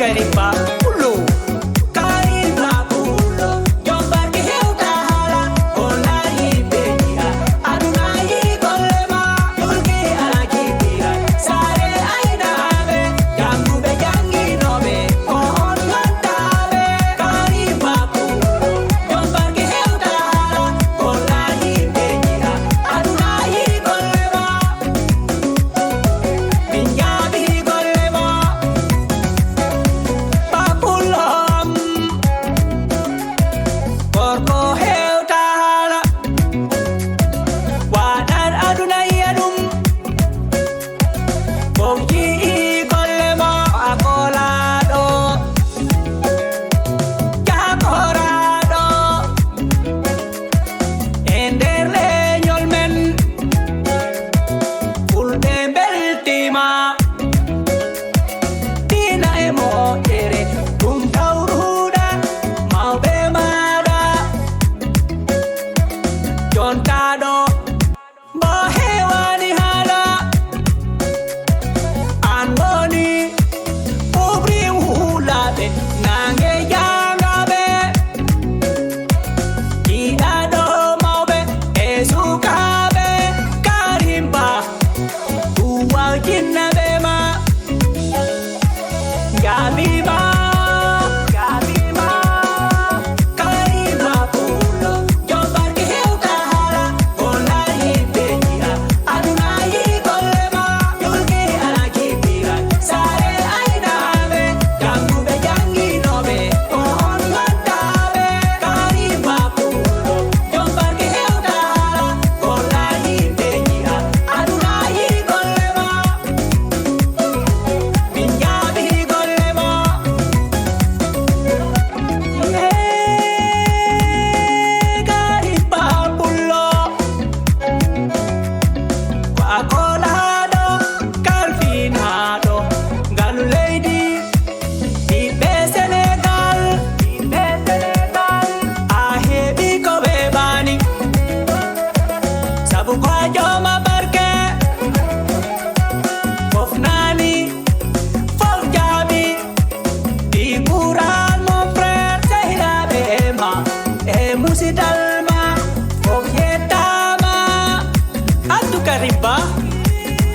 Karimba pulo Karimba pulo Jombar ki hewta hala Onari bedia Adunai golema Yulki ala kibira Sare aina ave Jangu be jangi nobe Kohon gantabe Karimba pulo Jombar ki hewta hala Onari bedia Adunai golema Minjabi golema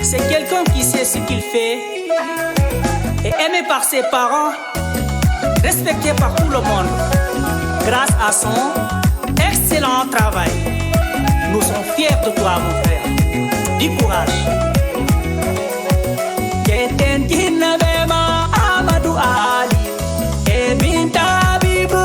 C'est quelqu'un qui sait ce qu'il fait, est aimé par ses parents, respecté par tout le monde, grâce à son excellent travail. Nous sommes fiers de toi, mon frère. Du courage. Amadou Ali, et Binta Bibou.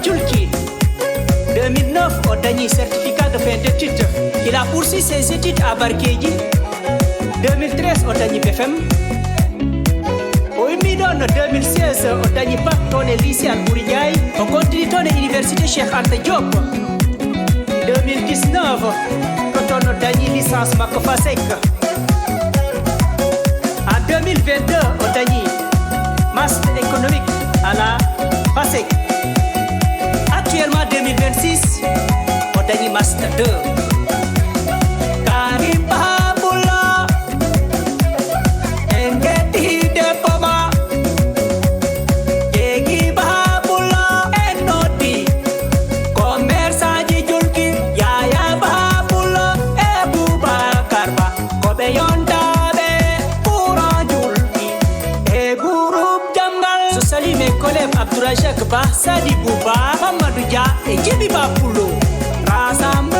Julki, 2009, au dernier certificat de fin d'études. Il a poursuivi ses études à Barkeji. 2013, au dernier BFM. Au Imidon, 2016, au dernier bac, au lycée Al-Bourigaï. Au continue à l'université Cheikh Anta Diop. 2019, quand on a dernier licence Makofasek. En 2022, au dernier master économique à la FASEC. Actuellement 2026, on a master 2. Karimba Bula, Engeti Depoma, Yegi Babula, Enoti, Commerçant Julki, Yaya Babula, Ebuba Karba, Kobeyon Dabe, Pouran Julki, et Groupe Jamgal. Je salue mes collègues Abdourajak Ba, Sadi Bouba, Mamadou Dia et Djibi Bapulo. Rassemble